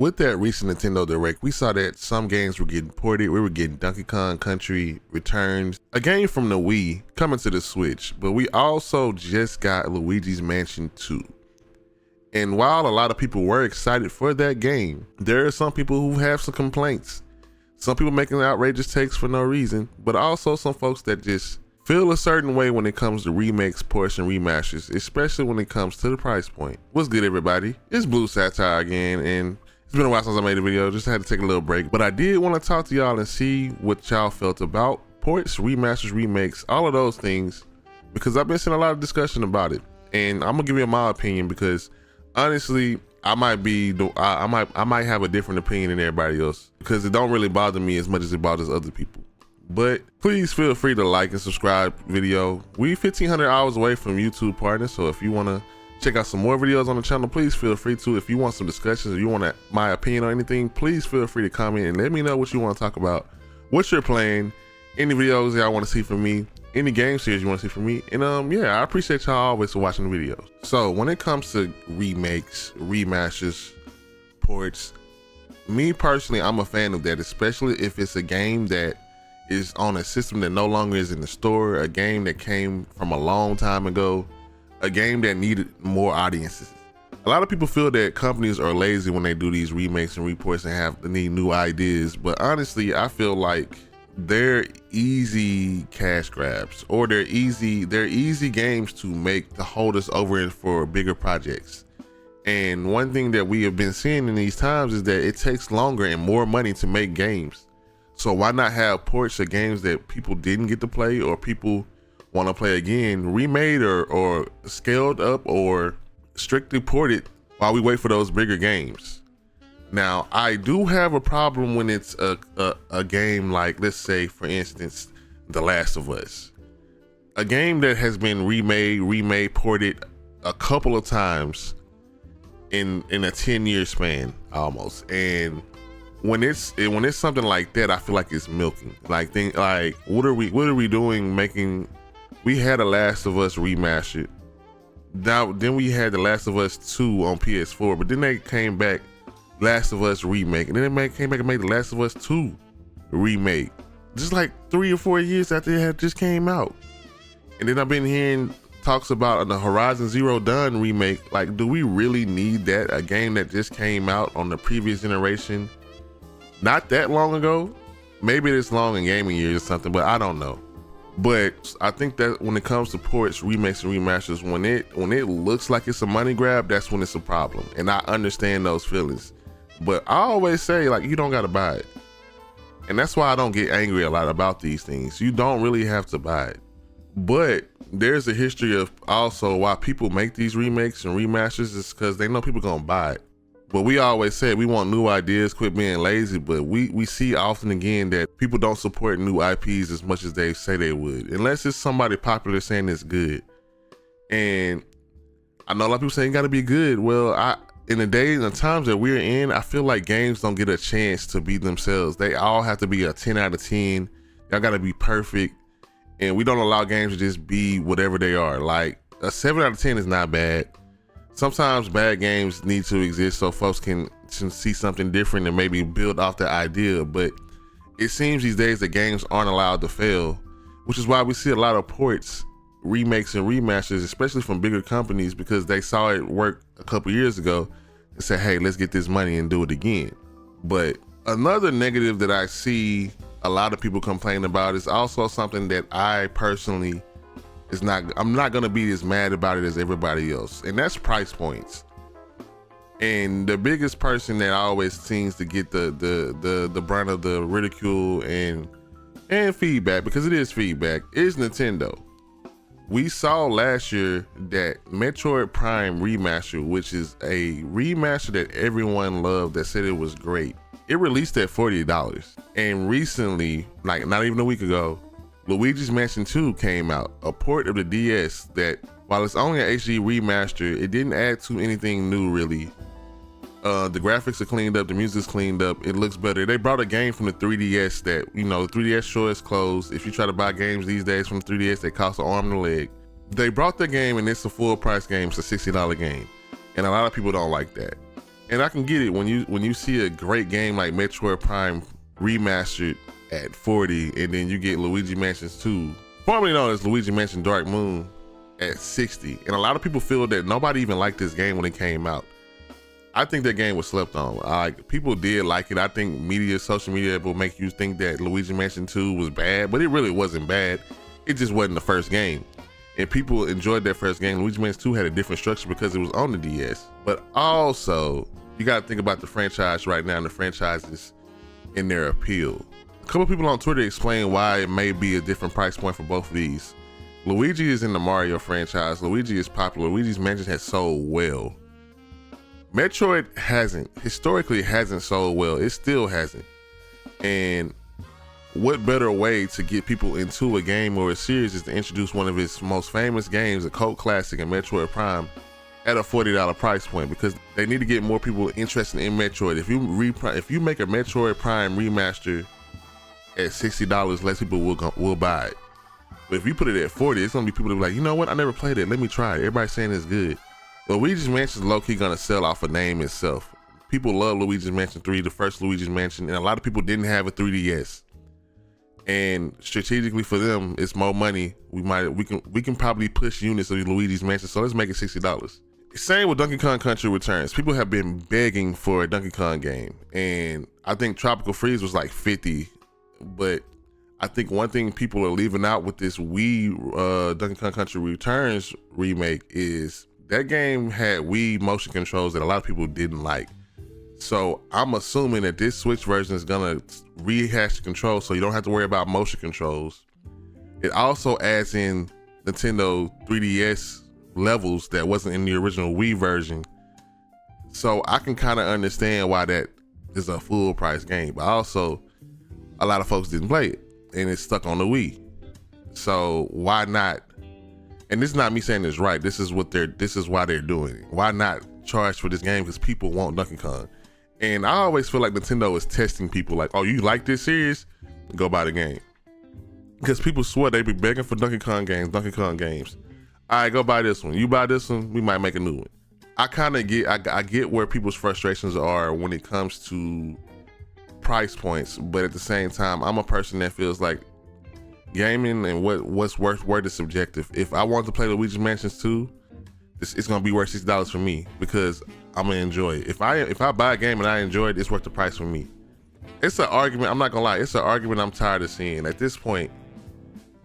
With that recent Nintendo Direct, we saw that some games were getting ported. We were getting Donkey Kong Country Returns, a game from the Wii coming to the Switch, but we also just got Luigi's Mansion 2. And while a lot of people were excited for that game, there are some people who have some complaints. Some people making outrageous takes for no reason, but also some folks that just feel a certain way when it comes to remakes, ports, and remasters, especially when it comes to the price point. What's good, everybody? It's Blue Satire again, and it's been a while since I made a video, just had to take a little break. But I did want to talk to y'all and see what y'all felt about ports, remasters, remakes, all of those things, because I've been seeing a lot of discussion about it. And I'm gonna give you my opinion because honestly, I might have a different opinion than everybody else because it don't really bother me as much as it bothers other people. But please feel free to like and subscribe video. We 1,500 hours away from YouTube partners, so if you wanna check out some more videos on the channel, please feel free to. If you want some discussions or you want my opinion on anything, please feel free to comment and let me know what you want to talk about, what you're playing, any videos y'all want to see from me, any game series you want to see from me. And yeah, I appreciate y'all always for watching the videos. So when it comes to remakes, remasters, ports, me personally, I'm a fan of that, especially if it's a game that is on a system that no longer is in the store, a game that came from a long time ago, a game that needed more audiences. A lot of people feel that companies are lazy when they do these remakes and reports and need new ideas, but honestly, I feel like they're easy cash grabs, or they're easy games to make to hold us over for bigger projects. And one thing that we have been seeing in these times is that it takes longer and more money to make games. So why not have ports of games that people didn't get to play or people want to play again, remade or scaled up or strictly ported while we wait for those bigger games. Now, I do have a problem when it's a game like, let's say, for instance, The Last of Us. A game that has been remade, ported a couple of times in a 10-year span almost. And when it's something like that, I feel like it's milking. Like what are we doing making? We had The Last of Us remastered. Then we had The Last of Us 2 on PS4, but then they came back, Last of Us remake, and then they came back and made The Last of Us 2 remake, just like 3 or 4 years after it had just came out. And then I've been hearing talks about the Horizon Zero Dawn remake. Like, do we really need that? A game that just came out on the previous generation, not that long ago? Maybe it's long in gaming years or something, but I don't know. But I think that when it comes to ports, remakes, and remasters, when it looks like it's a money grab, that's when it's a problem. And I understand those feelings. But I always say, like, you don't gotta buy it. And that's why I don't get angry a lot about these things. You don't really have to buy it. But there's a history of also why people make these remakes and remasters is because they know people gonna buy it. But we always say we want new ideas, quit being lazy, but we see often again that people don't support new IPs as much as they say they would, unless it's somebody popular saying it's good. And I know a lot of people say it gotta be good. Well, in the days and times that we're in, I feel like games don't get a chance to be themselves. They all have to be a 10 out of 10. Y'all gotta be perfect. And we don't allow games to just be whatever they are. Like, a 7 out of 10 is not bad. Sometimes bad games need to exist so folks can see something different and maybe build off the idea. But it seems these days that games aren't allowed to fail, which is why we see a lot of ports, remakes, and remasters, especially from bigger companies, because they saw it work a couple years ago and said, hey, let's get this money and do it again. But another negative that I see a lot of people complain about is also something that I personally I'm not gonna be as mad about it as everybody else, and that's price points. And the biggest person that always seems to get the brunt of the ridicule and feedback, because it is feedback, is Nintendo. We saw last year that Metroid Prime Remaster, which is a remaster that everyone loved, that said it was great, it released at $40. And recently, like not even a week ago, Luigi's Mansion 2 came out, a port of the DS that, while it's only an HD remaster, it didn't add to anything new really. The graphics are cleaned up, the music's cleaned up, it looks better. They brought a game from the 3DS that, you know, the 3DS store is closed. If you try to buy games these days from the 3DS, they cost an arm and a leg. They brought the game and it's a full price game, it's a $60 game. And a lot of people don't like that. And I can get it when you see a great game like Metroid Prime remastered at 40, and then you get Luigi Mansions 2, formerly known as Luigi Mansion Dark Moon, at 60. And a lot of people feel that nobody even liked this game when it came out. I think that game was slept on. Like, people did like it. I think social media will make you think that Luigi Mansion 2 was bad, but it really wasn't bad. It just wasn't the first game. And people enjoyed that first game. Luigi Mansion 2 had a different structure because it was on the DS. But also, you gotta think about the franchise right now and the franchises in their appeal. A couple people on Twitter explain why it may be a different price point for both of these. Luigi is in the Mario franchise. Luigi is popular. Luigi's Mansion has sold well. Metroid historically hasn't sold well. It still hasn't. And what better way to get people into a game or a series is to introduce one of its most famous games, a cult classic in Metroid Prime, at a $40 price point, because they need to get more people interested in Metroid. If you make a Metroid Prime remaster at $60, less people will buy it. But if you put it at 40, it's gonna be people that be like, you know what, I never played it, let me try it. Everybody's saying it's good. Luigi's Mansion is low-key gonna sell off a name itself. People love Luigi's Mansion 3, the first Luigi's Mansion, and a lot of people didn't have a 3DS. And strategically for them, it's more money. We can probably push units of Luigi's Mansion, so let's make it $60. Same with Donkey Kong Country Returns. People have been begging for a Donkey Kong game, and I think Tropical Freeze was like 50, but I think one thing people are leaving out with this Wii Donkey Kong Country Returns remake is that game had Wii motion controls that a lot of people didn't like. So I'm assuming that this Switch version is gonna rehash the controls so you don't have to worry about motion controls. It also adds in Nintendo 3DS levels that wasn't in the original Wii version. So I can kind of understand why that is a full price game, but also a lot of folks didn't play it and it's stuck on the Wii. So why not? And this is not me saying it's right. This is why they're doing it. Why not charge for this game? Because people want Donkey Kong. And I always feel like Nintendo is testing people like, oh, you like this series? Go buy the game. Because people swear they be begging for Donkey Kong games. All right, go buy this one. You buy this one, we might make a new one. I kind of get where people's frustrations are when it comes to price points, but at the same time, I'm a person that feels like gaming and what's worth is subjective. If I want to play Luigi's Mansions 2, it's gonna be worth $60 for me because I'm gonna enjoy it. If I buy a game and I enjoy it, it's worth the price for me. It's an argument. I'm not gonna lie. It's an argument I'm tired of seeing. At this point,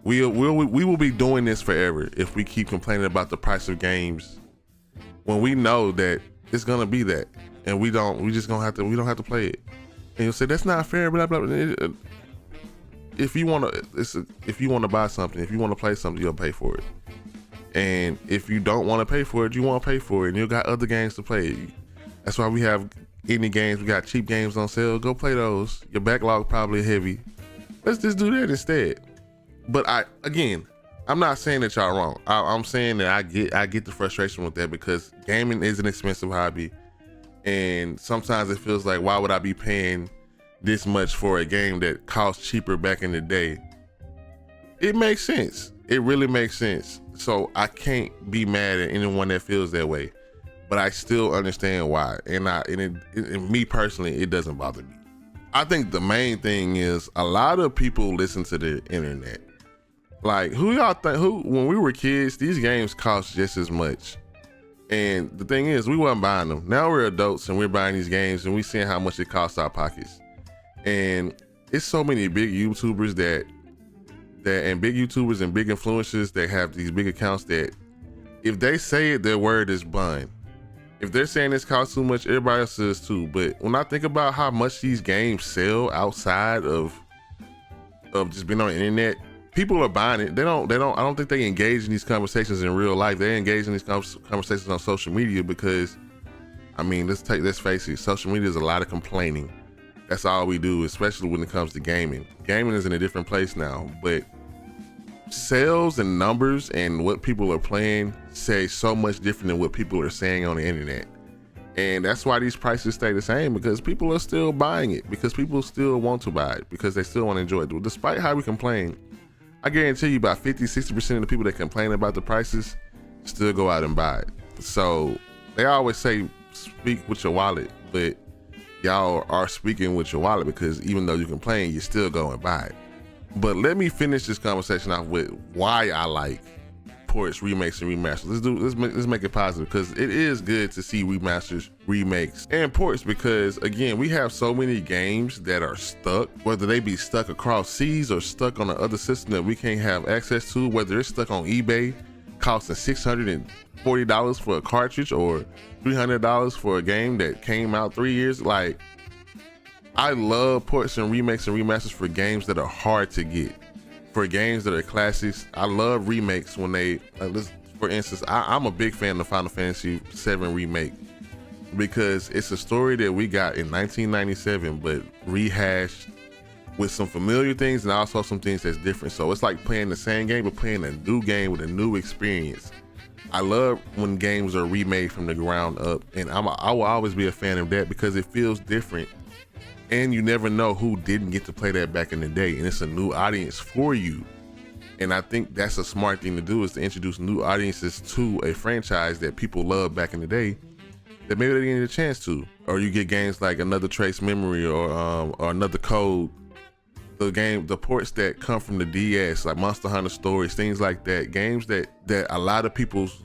we will be doing this forever if we keep complaining about the price of games when we know that it's gonna be that, and we don't have to play it. And you'll say that's not fair, blah blah blah. If you want to buy something, if you want to play something, you'll pay for it. And if you don't want to pay for it, you won't pay for it, and you got other games to play. That's why we have indie games. We got cheap games on sale. Go play those. Your backlog probably heavy. Let's just do that instead. But I'm not saying that y'all wrong. I'm saying that I get the frustration with that because gaming is an expensive hobby, and sometimes it feels like, why would I be paying this much for a game that cost cheaper back in the day? It makes sense. It really makes sense. So I can't be mad at anyone that feels that way, but I still understand why. And me personally, it doesn't bother me. I think the main thing is a lot of people listen to the internet. Like, when we were kids, these games cost just as much. And the thing is, we weren't buying them. Now we're adults and we're buying these games and we're seeing how much it costs our pockets. And it's so many big YouTubers and big YouTubers and big influencers that have these big accounts that if they say it, their word is bond. If they're saying this costs too much, everybody else says too. But when I think about how much these games sell outside of just being on the internet, people are buying it. I don't think they engage in these conversations in real life. They engage in these conversations on social media because, let's face it, social media is a lot of complaining. That's all we do, especially when it comes to gaming. Gaming is in a different place now, but sales and numbers and what people are playing say so much different than what people are saying on the internet. And that's why these prices stay the same, because people are still buying it, because people still want to buy it, because they still want to enjoy it. Despite how we complain, I guarantee you about 50-60% of the people that complain about the prices still go out and buy it. So they always say speak with your wallet, but y'all are speaking with your wallet because even though you complain, you're still going to buy it. But let me finish this conversation off with why I like ports, remakes, and remasters. Let's make it positive, because it is good to see remasters, remakes, and ports, because again, we have so many games that are stuck, whether they be stuck across seas or stuck on the other system that we can't have access to, whether it's stuck on eBay costing $640 for a cartridge or $300 for a game that came out 3 years. Like, I love ports and remakes and remasters for games that are hard to get, for games that are classics. I love remakes when they, for instance, I'm a big fan of Final Fantasy VII Remake, because it's a story that we got in 1997, but rehashed with some familiar things and also some things that's different. So it's like playing the same game, but playing a new game with a new experience. I love when games are remade from the ground up, and I will always be a fan of that because it feels different. And you never know who didn't get to play that back in the day, and it's a new audience for you. And I think that's a smart thing to do, is to introduce new audiences to a franchise that people loved back in the day that maybe they didn't get a chance to. Or you get games like Another Trace Memory or Another Code. The ports that come from the DS, like Monster Hunter Stories, things like that. Games that a lot of people's,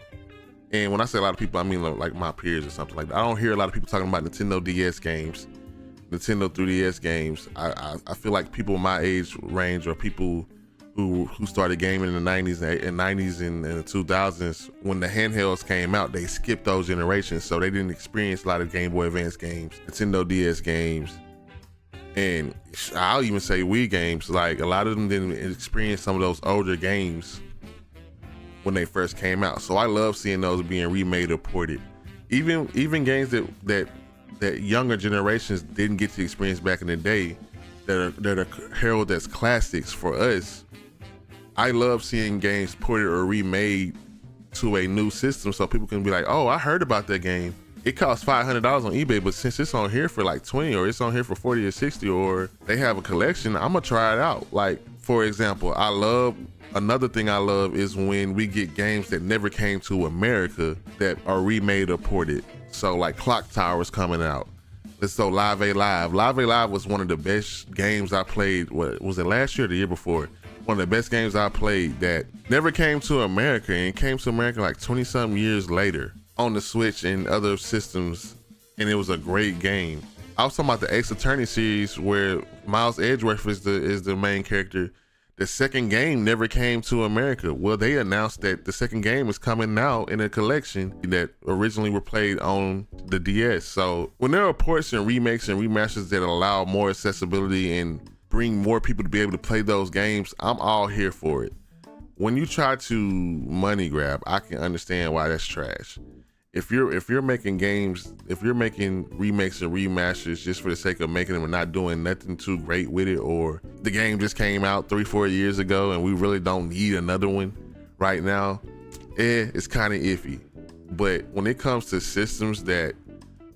and when I say a lot of people, I mean like my peers or something like that. I don't hear a lot of people talking about Nintendo DS games, Nintendo 3DS games. I feel like people my age range, or people who started gaming in the 90s and the 2000s, when the handhelds came out, they skipped those generations, so they didn't experience a lot of Game Boy Advance games, Nintendo DS games, and I'll even say Wii games. Like, a lot of them didn't experience some of those older games when they first came out. So I love seeing those being remade or ported. Even games that younger generations didn't get to experience back in the day, that are heralded as classics for us. I love seeing games ported or remade to a new system, so people can be like, oh, I heard about that game. It costs $500 on eBay, but since it's on here for like 20, or it's on here for 40 or 60, or they have a collection, I'm gonna try it out. Like, for example, another thing I love is when we get games that never came to America that are remade or ported. So like Clock Tower's coming out. So Live A Live was one of the best games I played. What was it, last year or the year before? One of the best games I played that never came to America, and came to America like 20 something years later on the Switch and other systems, and it was a great game. I was talking about the Ace Attorney series, where Miles Edgeworth is the main character. The second game never came to America. Well, they announced that the second game is coming now in a collection that originally were played on the DS. So when there are ports and remakes and remasters that allow more accessibility and bring more people to be able to play those games, I'm all here for it. When you try to money grab, I can understand why that's trash. If you're making games, if you're making remakes and remasters just for the sake of making them and not doing nothing too great with it, or the game just came out 3-4 years ago and we really don't need another one right now, it's kind of iffy. But when it comes to systems that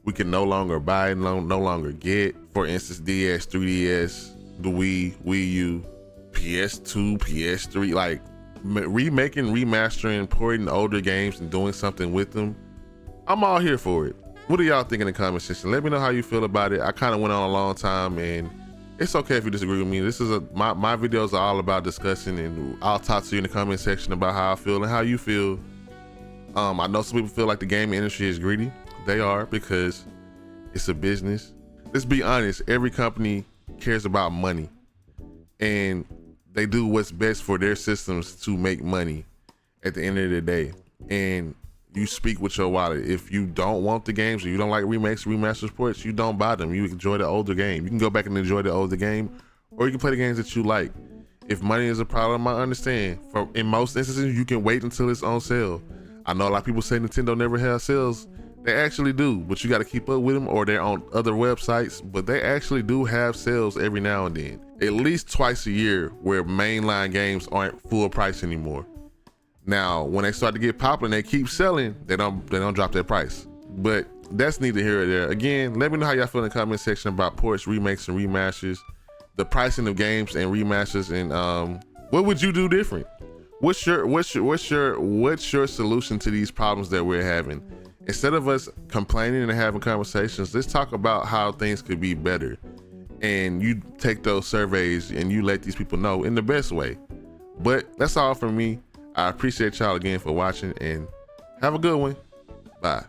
we can no longer buy, no longer get, for instance, DS, 3DS, the Wii, Wii U, PS2, PS3, like remaking, remastering, porting older games and doing something with them, I'm all here for it. What do y'all think in the comment section? Let me know how you feel about it. I kind of went on a long time, and it's okay if you disagree with me. This is my videos are all about discussing, and I'll talk to you in the comment section about how I feel and how you feel. I know some people feel like the gaming industry is greedy. They are, because it's a business. Let's be honest, every company cares about money, and they do what's best for their systems to make money at the end of the day. And you speak with your wallet. If you don't want the games, or you don't like remakes, remasters, ports, you don't buy them. You enjoy the older game. You can go back and enjoy the older game, or you can play the games that you like. If money is a problem, I understand. In most instances, you can wait until it's on sale. I know a lot of people say Nintendo never has sales. They actually do, but you got to keep up with them, or they're on other websites. But they actually do have sales every now and then, at least twice a year, where mainline games aren't full price anymore. Now, when they start to get popular and they keep selling, they don't drop their price. But that's neither here or there. Again, let me know how y'all feel in the comment section about ports, remakes, and remasters, the pricing of games and remasters, and what would you do different? What's your solution to these problems that we're having? Instead of us complaining and having conversations, let's talk about how things could be better. And you take those surveys and you let these people know in the best way. But that's all from me. I appreciate y'all again for watching, and have a good one. Bye.